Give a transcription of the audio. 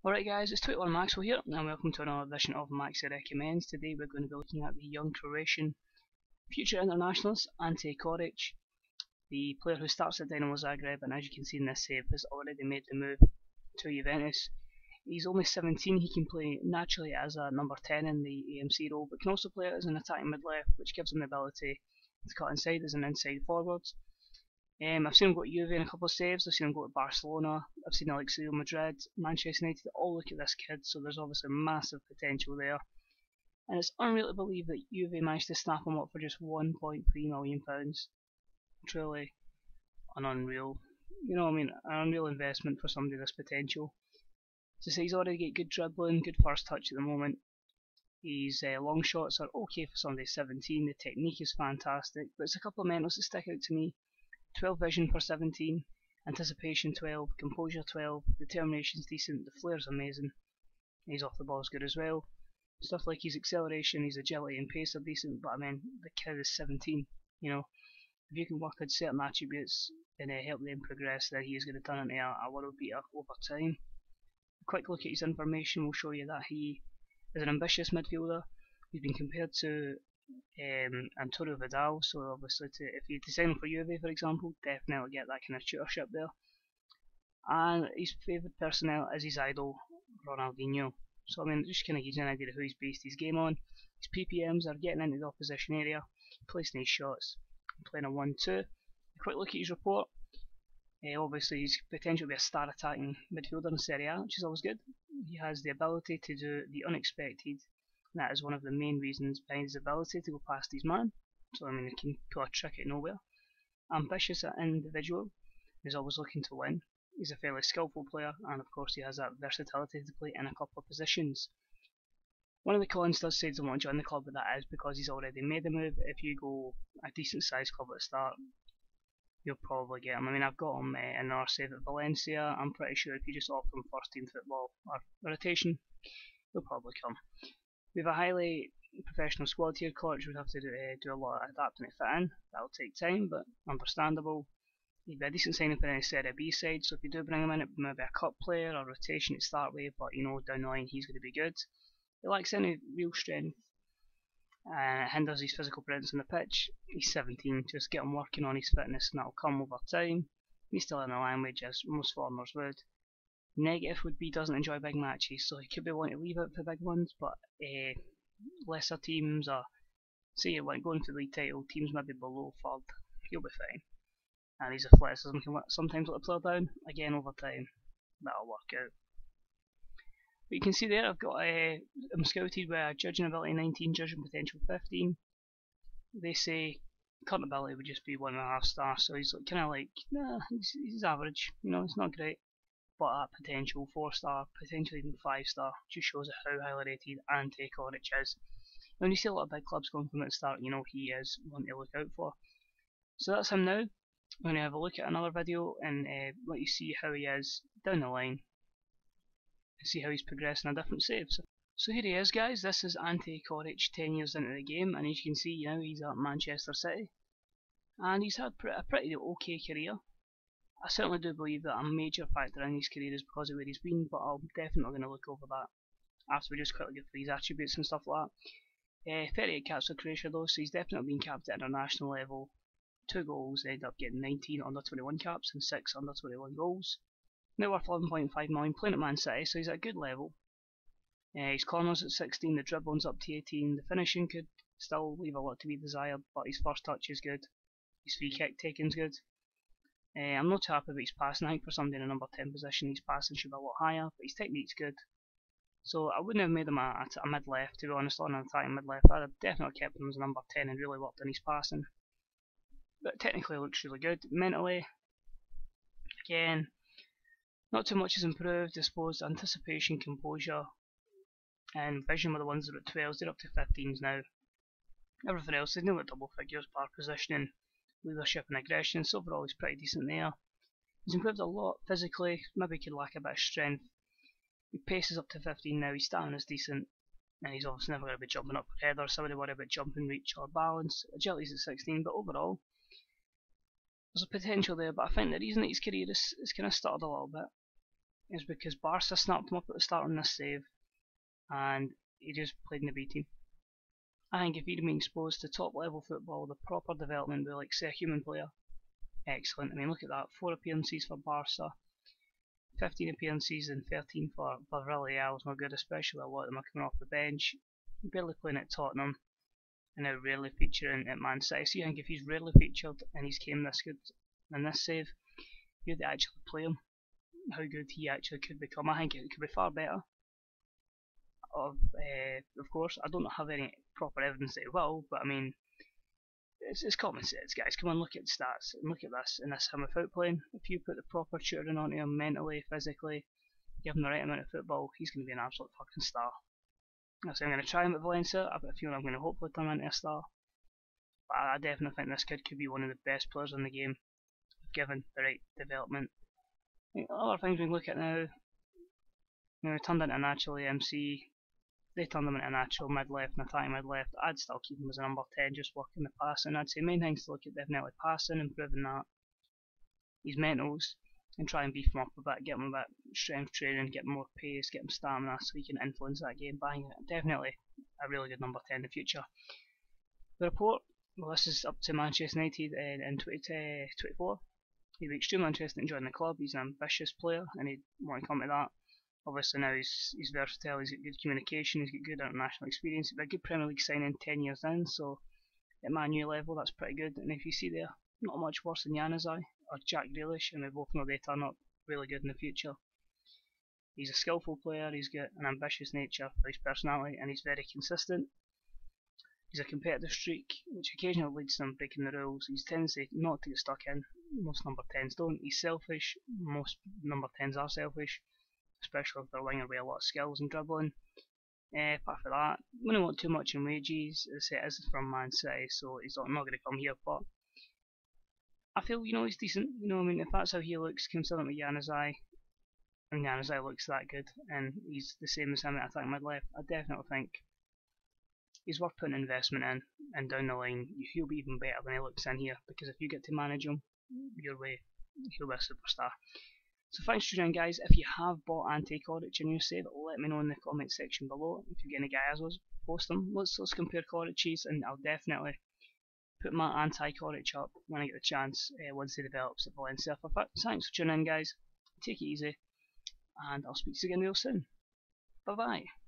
Alright guys, it's 21 Maxwell here, and welcome to another edition of Maxi Recommends. Today we're going to be looking at the young Croatian future internationalist, Ante Coric, the player who starts at Dinamo Zagreb, and as you can see in this save, has already made the move to Juventus. He's only 17, he can play naturally as a number 10 in the AMC role, but can also play as an attacking mid-left, which gives him the ability to cut inside as an inside forward. I've seen him go to Juve in a couple of saves, I've seen him go to Barcelona, I've seen like Real Madrid, Manchester United, all look at this kid, so there's obviously massive potential there. And it's unreal to believe that Juve managed to snap him up for just £1.3 million. Truly an unreal, an unreal investment for somebody with this potential. So he's already got good dribbling, good first touch at the moment. His long shots are okay for somebody 17, the technique is fantastic, but it's a couple of mentals that stick out to me. 12 vision for 17, anticipation 12, composure 12, determination's decent, the flair's amazing, he's off the ball's good as well. Stuff like his acceleration, his agility and pace are decent, but I mean, the kid is 17, if you can work on certain attributes and help them progress, then he is going to turn into a world beater over time. A quick look at his information will show you that he is an ambitious midfielder. He's been compared to Antonio Vidal, so obviously if you design for Juve for example, definitely get that kind of tutorship there. And his favourite personnel is his idol, Ronaldinho. So I mean, just kind of gives you an idea of who he's based his game on. His PPMs are getting into the opposition area, placing his shots, playing a 1-2. A quick look at his report. Obviously he's potential to be a star attacking midfielder in Serie A, which is always good. He has the ability to do the unexpected. That is one of the main reasons behind his ability to go past his man. So I mean, he can pull a trick out of nowhere. Ambitious as an individual, he's always looking to win. He's a fairly skillful player, and of course he has that versatility to play in a couple of positions. One of the cons does say he doesn't want to join the club, but that is because he's already made the move. If you go a decent sized club at the start, you'll probably get him. I mean, I've got him in our save at Valencia. I'm pretty sure if you just offer him first team football or rotation, he'll probably come. We have a highly professional squad here. Coric would have to do a lot of adapting to fit in. That'll take time, but understandable. He'd be a decent signing for any Serie B side, so if you do bring him in, it may be a cup player or rotation to start with, but down the line he's going to be good. He lacks any real strength, it hinders his physical presence on the pitch. He's 17, just get him working on his fitness and that'll come over time. He's still in the language as most foreigners would. Negative would be doesn't enjoy big matches, so he could be wanting to leave it for big ones, but lesser teams, or say you want going for the league title, teams maybe below third, he'll be fine. And his athleticism can sometimes let the player down, again over time, that'll work out. But you can see there I've got I'm scouted with a judging ability 19, judging potential 15. They say current ability would just be 1.5 stars, so he's kind of like, nah, he's average, it's not great. But that potential 4-star, potentially even 5-star, just shows how highly rated Ante Coric is. When you see a lot of big clubs going from at the start, he is one to look out for. So that's him now. I'm going to have a look at another video and let you see how he is down the line and see how he's progressing in different saves. So here he is, guys. This is Ante Coric 10 years into the game, and as you can see now he's at Manchester City and he's had a pretty okay career. I certainly do believe that a major factor in his career is because of where he's been, but I'm definitely going to look over that after we just quickly go through his attributes and stuff like that. 38 caps for Croatia though, so he's definitely been capped at international level. 2 goals, ended up getting 19 under 21 caps and 6 under 21 goals. Now worth 11.5 million, playing at Man City, so he's at a good level. His corners at 16, the dribbling's up to 18, the finishing could still leave a lot to be desired, but his first touch is good. His free kick taking's good. I'm not too happy about his passing. I think for somebody in a number 10 position his passing should be a lot higher, but his technique's good. So I wouldn't have made him a mid-left, to be honest, on an attacking mid-left. I'd have definitely kept him as a number 10 and really worked on his passing. But technically it looks really good. Mentally, again, not too much has improved. I suppose anticipation, composure and vision were the ones that were at 12s, they're up to 15s now. Everything else is nearly double figures, bar positioning, leadership and aggression, so overall he's pretty decent there. He's improved a lot physically, maybe he could lack a bit of strength. His pace is up to 15 now, his stamina is decent, and he's obviously never going to be jumping up for headers, so I would worry about jumping reach or balance. Agility's at 16, but overall there's a potential there, but I think the reason that his career is kind of stuttered a little bit is because Barca snapped him up at the start on this save, and he just played in the B team. I think if he'd been exposed to top level football, the proper development would be like say a human player. Excellent. I mean, look at that, 4 appearances for Barca, 15 appearances and 13 for Villarreal is not good, especially a lot of them are coming off the bench, barely playing at Tottenham, and now rarely featuring at Man City. So I think if he's rarely featured and he's came this good in this save, you'd actually play him, how good he actually could become. I think it could be far better. Of course, I don't have any proper evidence that it will, but I mean, it's common sense, guys. Come on, look at the stats and look at this, and this him without playing. If you put the proper tutoring onto him mentally, physically, give him the right amount of football, he's going to be an absolute fucking star. So I'm going to try him at Valencia. I've got a feeling I'm going to hopefully turn him into a star. But I definitely think this kid could be one of the best players in the game, given the right development. Other things we can look at now. We turned into a natural MC. They turned him into a natural mid-left and attacking mid-left. I'd still keep him as a number 10, just working the passing. I'd say main things to look at definitely passing, improving that. His mentals, and try and beef him up a bit, get him a bit strength training, get him more pace, get him stamina so he can influence that game. But definitely a really good number 10 in the future. The report, well, this is up to Manchester United in 2024. He'd be extremely interested in joining the club. He's an ambitious player and he'd want to come to that. Obviously now he's versatile, he's got good communication, he's got good international experience, he's got a good Premier League signing 10 years in, so at Man U level that's pretty good. And if you see there, not much worse than Januzaj or Jack Grealish, and we both know they turn up really good in the future. He's a skillful player, he's got an ambitious nature for his personality, and he's very consistent. He's a competitive streak, which occasionally leads to him breaking the rules. He's tendency not to get stuck in, most number 10s don't. He's selfish, most number 10s are selfish, especially if they're winger with a lot of skills and dribbling. Apart from that, we don't want too much in wages, as it is from Man City, so he's not going to come here, but I feel, he's decent. I mean, if that's how he looks, considering with Januzaj, and Januzaj looks that good, and he's the same as him at attacking mid-left, I definitely think he's worth putting investment in, and down the line, he'll be even better than he looks in here, because if you get to manage him your way, he'll be a superstar. So thanks for joining, guys. If you have bought Ante Coric and you save it, let me know in the comment section below. If you get any guys, post them. Let's compare Coric's, and I'll definitely put my Ante Coric up when I get the chance once he develops at Valencia. Thanks for tuning in, guys. Take it easy, and I'll speak to you again real soon. Bye bye.